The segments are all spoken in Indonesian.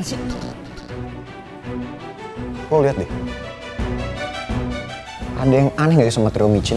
Apaan sih? Lo lihat deh. Ada yang aneh gak sih sama trio micin?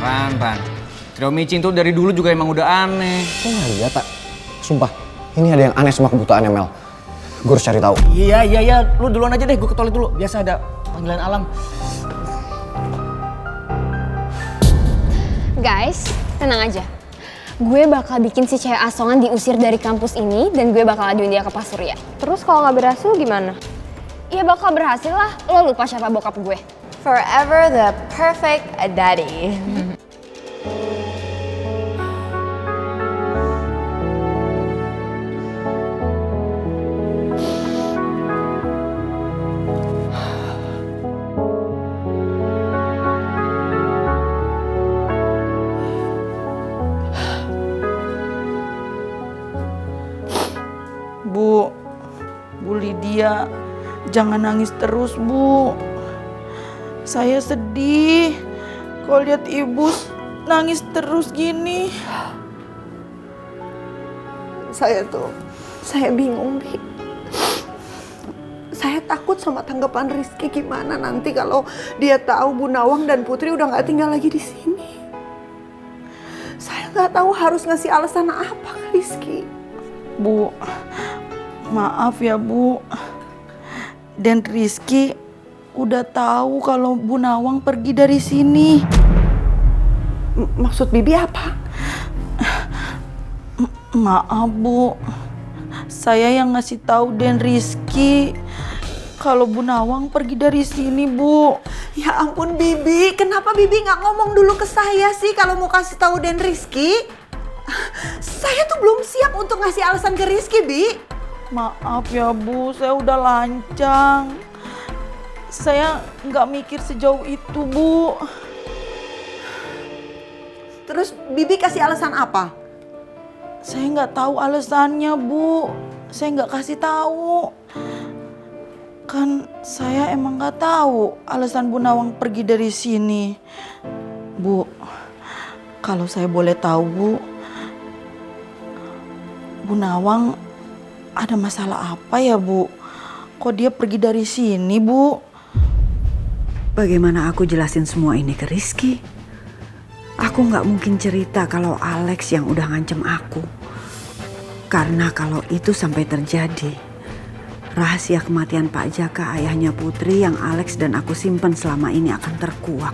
Ran. Trio micin tuh dari dulu juga emang udah aneh. Lo gak lihat tak? Sumpah, ini ada yang aneh sama kebutuhannya Mel. Gue harus cari tahu. Iya. Lu duluan aja deh, gue ke toilet dulu. Biasa ada panggilan alam. Guys, tenang aja. Gue bakal bikin si cewek asongan diusir dari kampus ini dan gue bakal aduin dia ke Pak Surya. Terus kalau nggak berhasil gimana? Ya bakal berhasil lah. Lo lupa siapa bokap gue? Forever the perfect daddy. Bu Lydia, jangan nangis terus, Bu. Saya sedih kalau lihat ibu nangis terus gini. Saya bingung, Bi. Saya takut sama tanggapan Rizky gimana nanti kalau dia tahu Bu Nawang dan Putri udah nggak tinggal lagi di sini. Saya nggak tahu harus ngasih alasan apa ke Rizky. Bu, maaf ya Bu. Dan Rizky udah tahu kalau Bu Nawang pergi dari sini. Maksud Bibi apa? Maaf Bu, saya yang ngasih tahu Den Rizky kalau Bu Nawang pergi dari sini, Bu. Ya ampun Bibi, kenapa Bibi nggak ngomong dulu ke saya sih kalau mau kasih tahu Den Rizky? Saya tuh belum siap untuk ngasih alasan ke Rizky, Bi. Maaf ya Bu, saya udah lancang. Saya nggak mikir sejauh itu, Bu. Terus Bibi kasih alasan apa? Saya nggak tahu alasannya, Bu. Saya nggak kasih tahu. Kan saya emang nggak tahu alasan Bu Nawang pergi dari sini. Bu, kalau saya boleh tahu, Bu Nawang ada masalah apa ya, Bu? Kok dia pergi dari sini, Bu? Bagaimana aku jelasin semua ini ke Rizky? Aku nggak mungkin cerita kalau Alex yang udah ngancem aku. Karena kalau itu sampai terjadi, rahasia kematian Pak Jaka ayahnya Putri yang Alex dan aku simpan selama ini akan terkuak.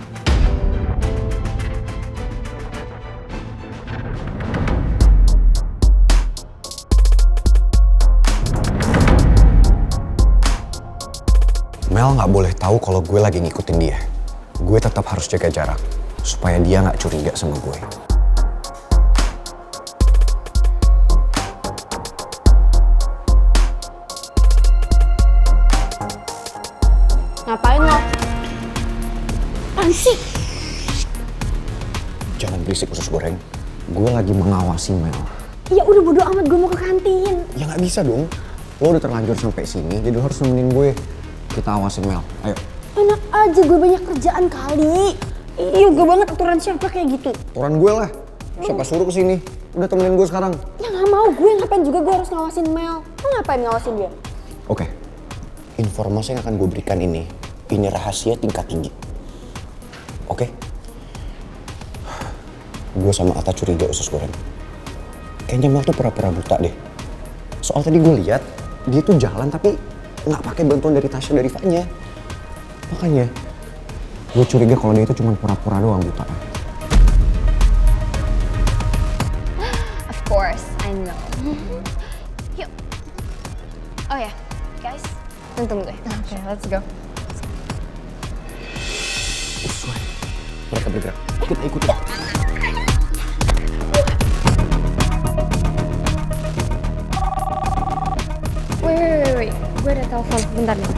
Mel nggak boleh tahu kalau gue lagi ngikutin dia. Gue tetap harus jaga jarak supaya dia nggak curiga sama gue. Ngapain lo? Apaan sih? Jangan berisik usus goreng. Gue lagi mengawasi Mel. Ya udah bodo amat, gue mau ke kantin. Ya nggak bisa dong. Lo udah terlanjur sampai sini, jadi lo harus nemenin gue. Kita awasin Mel. Ayo. Enak aja, gue banyak kerjaan kali. Iya, gue banget aturan siapa kayak gitu. Aturan gue lah. Siapa suruh kesini? Udah temenin gue sekarang. Ya nggak mau, gue ngapain juga gue harus ngawasin Mel. Lo ngapain ngawasin dia? Oke. Informasi yang akan gue berikan ini rahasia tingkat tinggi. Oke? Gue sama Atta curiga usus goreng. Kayaknya Mel tuh pura-pura buta deh. Soal tadi gue lihat dia tuh jalan tapi nggak pakai bantuan dari Tasya dari Fanya. Makanya gue curiga kalau dia itu cuma pura-pura doang buta. Of course, I know. Yuk. Oh ya, guys, tunggu gue. Oke, let's go. Usuai. Mereka bergerak. Kita ikutin. Wait. Gue ada telepon, bentar nih.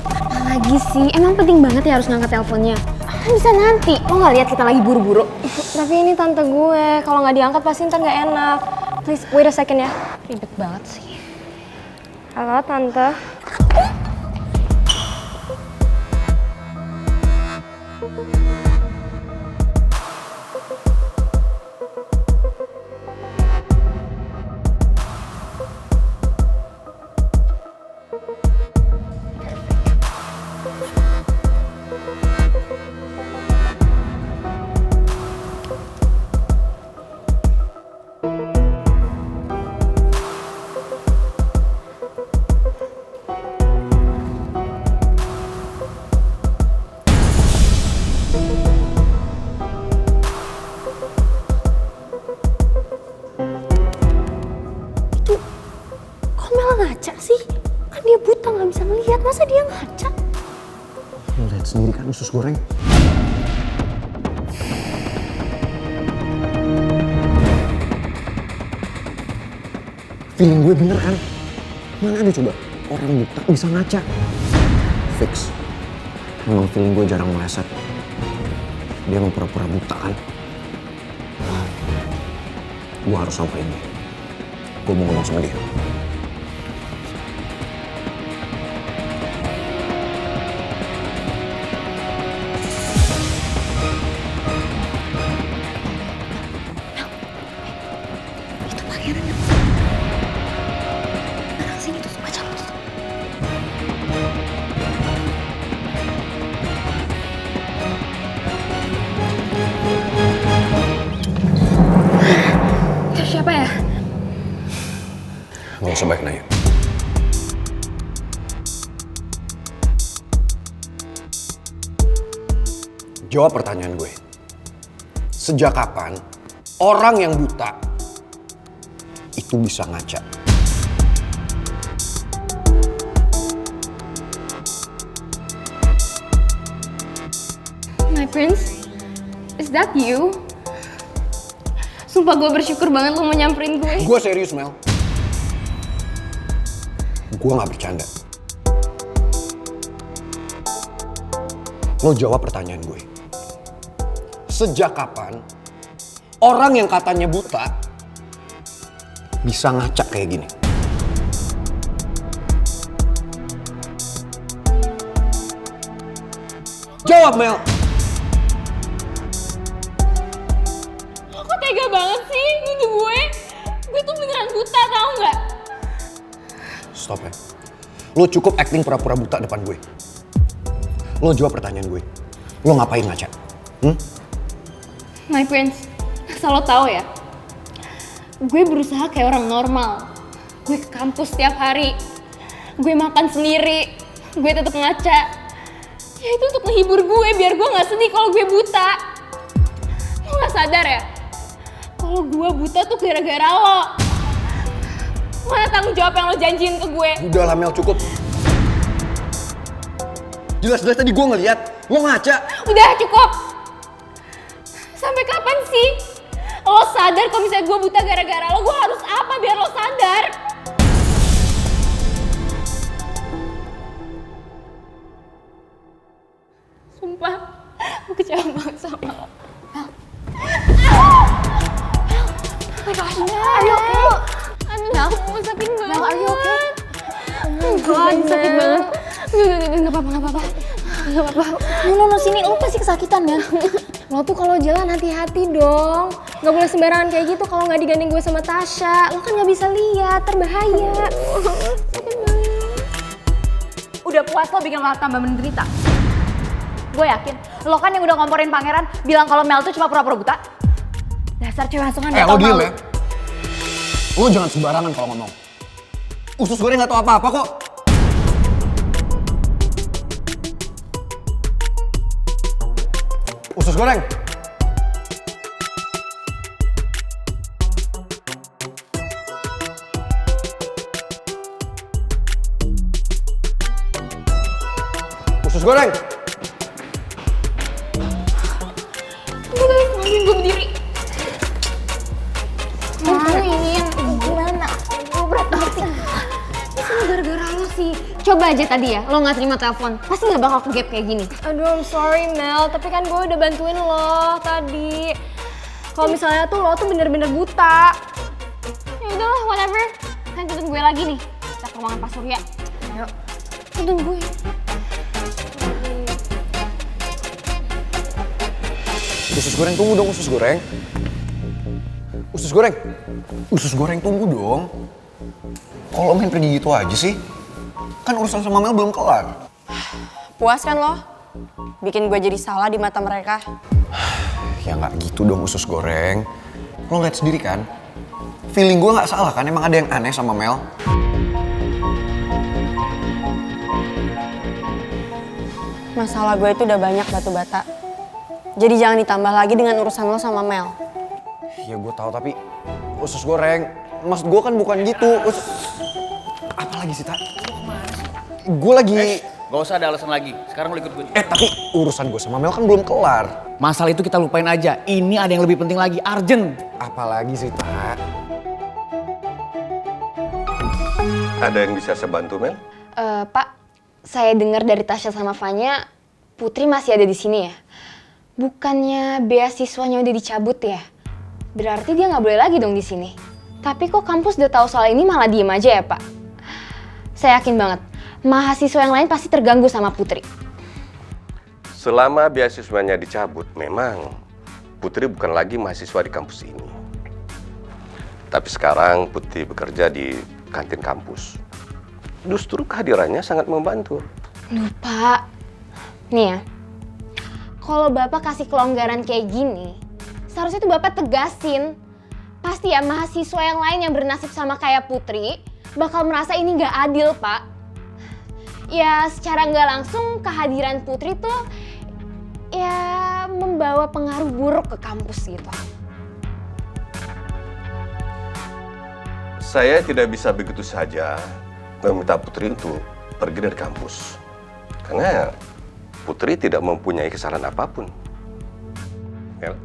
Apalagi sih, emang penting banget ya harus ngangkat teleponnya. Kan bisa nanti, lo nggak lihat kita lagi buru-buru. Tapi ini tante gue, kalau nggak diangkat pasti ntar nggak enak. Please, wait a second ya. Ribet banget sih. Halo Tante. Kok Mel ngaca sih? Kan dia buta nggak bisa ngeliat, masa dia ngaca? Lo lihat sendiri kan usus goreng. Feeling gue bener kan? Mana ada coba orang buta bisa ngaca? Fix. Memang feeling gue jarang meleset. Dia emang pura-pura buta kan? Gue harus samperin dia. Gue mau ngomong sama dia. Itu siapa ya? Gak usah baik nanya. Jawab pertanyaan gue. Sejak kapan orang yang buta itu bisa ngaca? My prince, is that you? Sumpah gue bersyukur banget lo mau nyamperin gue. Gue serius, Mel. Gue gak bercanda. Lo jawab pertanyaan gue. Sejak kapan orang yang katanya buta bisa ngaca kayak gini? Jawab, Mel! Lo kok tega banget sih nuduh gue? Gue tuh beneran buta, tau gak? Stop ya. Lo cukup acting pura-pura buta depan gue. Lo jawab pertanyaan gue. Lo ngapain ngaca? My prince, asal lo tau ya, gue berusaha kayak orang normal. Gue ke kampus setiap hari, gue makan sendiri, gue tetap ngaca. Ya itu untuk menghibur gue, biar gue gak sedih kalau gue buta. Lo gak sadar ya? Kalau gue buta tuh gara-gara lo. Mana tanggung jawab yang lo janjiin ke gue? Udah lah, Mel, cukup. Jelas-jelas tadi gue ngeliat lo ngaca. Udah cukup. Sampai kapan sih? Lo sadar kalau misalnya gue buta gara-gara lo, gue harus apa biar lo sadar? Sumpah, gue kecewa banget sama lo. Oh my gosh, are you okay? Aduh, sakit banget. Are you okay? Oh God, sakit banget. Gak apa-apa. Gak apa-apa. No, sini, lo pasti kesakitan ya. Lo tuh kalau jalan hati-hati dong. Gak boleh sembarangan kayak gitu kalau nggak digandeng gue sama Tasya. Lo kan nggak bisa lihat, terbahaya. Udah puas lo bikin malah tambah menderita? Gue yakin, lo kan yang udah ngomporin pangeran bilang kalau Mel tuh cuma pura-pura buta. Dasar cewek asongan gak tau Lo diem malu. ya. Lo jangan sembarangan kalau ngomong. Usus goreng gak tau apa-apa kok. Usus goreng. Usus goreng. Gue berdiri. Gimana? Gue berat banget sih. Ini semua gara-gara lo sih. Coba aja tadi ya, lo gak terima telepon. Pasti gak bakal ke-gap kayak gini. Aduh, I'm sorry Mel, tapi kan gue udah bantuin lo tadi. Kalau misalnya tuh lo tuh bener-bener buta. Ya udahlah, whatever. Kan tuntut gue lagi nih. Kita ke ruangan Pak Surya. Ayo, tuntun gue. Usus goreng tunggu dong, usus goreng. Usus goreng. Usus goreng tunggu dong. Kalau main pergi gitu aja sih? Kan urusan sama Mel belum kelar. Puas kan lo? Bikin gue jadi salah di mata mereka. Ya nggak gitu dong usus goreng. Lo lihat sendiri kan? Feeling gue nggak salah kan? Emang ada yang aneh sama Mel? Masalah gue itu udah banyak batu bata. Jadi jangan ditambah lagi dengan urusan lo sama Mel. Ya gue tahu tapi usus goreng. Maksud gue kan bukan gitu. Apa lagi sih, Tak? Gue lagi... Gak usah ada alasan lagi, sekarang lo ikut gue. Tapi urusan gue sama Mel kan belum kelar. Masalah itu kita lupain aja, ini ada yang lebih penting lagi, urgent. Apalagi sih, Tak? Ada yang bisa saya bantu, Mel? Pak, saya dengar dari Tasya sama Fanya, Putri masih ada di sini ya? Bukannya beasiswanya udah dicabut ya? Berarti dia nggak boleh lagi dong di sini. Tapi kok kampus udah tahu soal ini malah diem aja ya, Pak? Saya yakin banget, mahasiswa yang lain pasti terganggu sama Putri. Selama beasiswanya dicabut, memang Putri bukan lagi mahasiswa di kampus ini. Tapi sekarang Putri bekerja di kantin kampus. Justru kehadirannya sangat membantu. Loh, Pak. Nih ya, kalau Bapak kasih kelonggaran kayak gini, seharusnya tuh Bapak tegasin. Pasti ya mahasiswa yang lain yang bernasib sama kayak Putri bakal merasa ini nggak adil, Pak. Ya secara nggak langsung kehadiran Putri tuh ya membawa pengaruh buruk ke kampus gitu. Saya tidak bisa begitu saja meminta Putri untuk pergi dari kampus. Karena Putri tidak mempunyai kesalahan apapun. Mel,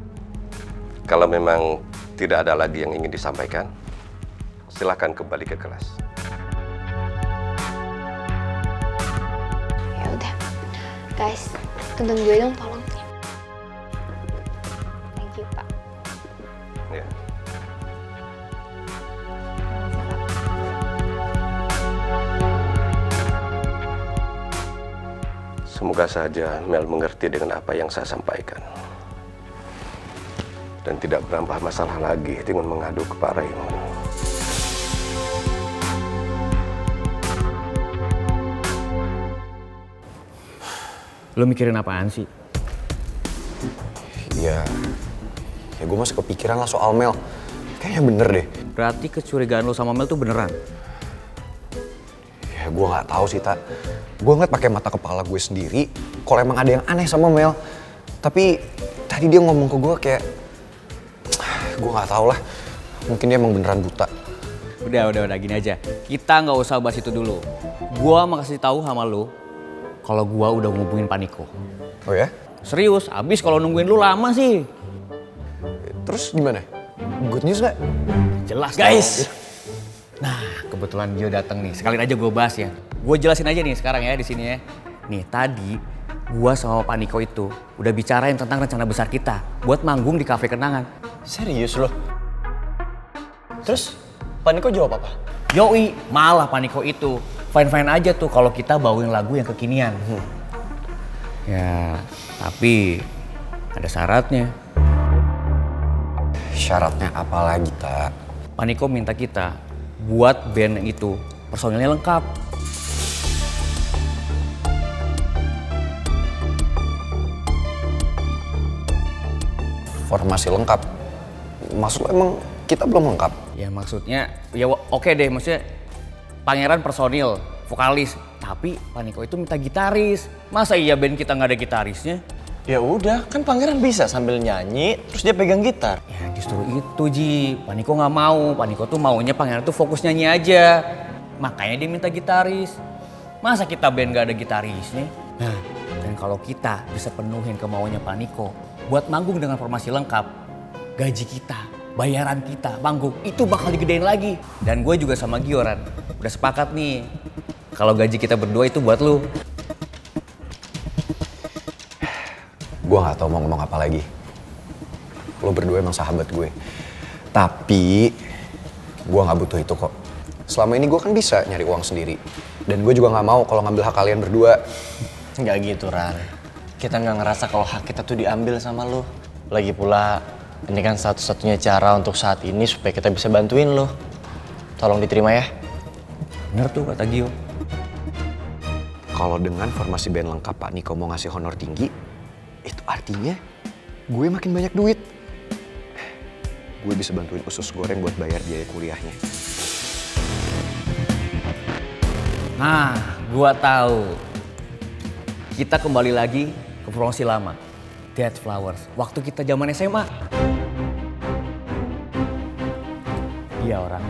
kalau memang tidak ada lagi yang ingin disampaikan, silakan kembali ke kelas. Ya udah, guys, tuntun gue dong tolong. Thank you, Pak. Ya. Semoga saja Mel mengerti dengan apa yang saya sampaikan. Dan tidak berambah masalah lagi dengan mengadu ke Pak Raymond. Lo mikirin apaan sih? Ya gue masih kepikiran lah soal Mel. Kayaknya bener deh. Berarti kecurigaan lo sama Mel tuh beneran? Ya gue nggak tahu sih, Tak. Gue ngeliat pakai mata kepala gue sendiri. Kalau emang ada yang aneh sama Mel. Tapi tadi dia ngomong ke gue kayak, gue nggak tahu lah. Mungkin dia emang beneran buta. Udah gini aja. Kita nggak usah bahas itu dulu. Gua mau kasih tahu sama lo kalau gua udah ngubungin Paniko. Oh ya? Serius, abis kalau nungguin lu lama sih. Terus gimana? Good news nggak? Jelas guys. Nah, kebetulan dia datang nih. Sekalian aja gue bahas ya. Gue jelasin aja nih sekarang ya di sini ya. Nih tadi gue sama Paniko itu udah bicarain tentang rencana besar kita buat manggung di kafe kenangan. Serius loh? Terus Paniko jawab apa? Yoi, malah Paniko itu fine-fine aja tuh kalau kita bawain lagu yang kekinian. Ya, tapi ada syaratnya. Syaratnya apa lagi, Tak? Paniko minta kita buat band itu personilnya lengkap. Formasi lengkap? Maksud lo emang kita belum lengkap? Ya maksudnya, ya oke deh, maksudnya Pangeran personil, vokalis, tapi Paniko itu minta gitaris. Masa iya band kita nggak ada gitarisnya? Ya udah, kan Pangeran bisa sambil nyanyi, terus dia pegang gitar. Ya justru itu Ji, Paniko nggak mau. Paniko tuh maunya Pangeran tuh fokus nyanyi aja. Makanya dia minta gitaris. Masa kita band nggak ada gitarisnya? Nah, dan kalau kita bisa penuhin kemauannya Paniko buat manggung dengan formasi lengkap, gaji kita, bayaran kita, manggung itu bakal digedein lagi. Dan gue juga sama Gioran udah sepakat nih, kalau gaji kita berdua itu buat lu. Gue gak tahu mau ngomong apa lagi. Lo berdua emang sahabat gue. Tapi gue gak butuh itu kok. Selama ini gue kan bisa nyari uang sendiri. Dan gue juga gak mau kalau ngambil hak kalian berdua. Nggak gitu, Ran. Kita nggak ngerasa kalau hak kita tuh diambil sama lo. Lagi pula, ini kan satu-satunya cara untuk saat ini supaya kita bisa bantuin lo. Tolong diterima ya. Bener tuh kata Gio. Kalau dengan formasi band lengkap Pak Niko mau ngasih honor tinggi, itu artinya gue makin banyak duit. Gue bisa bantuin usus goreng buat bayar biaya kuliahnya. Nah, gua tahu. Kita kembali lagi ke promosi lama. Dead Flowers. Waktu kita zaman SMA. Iya orang.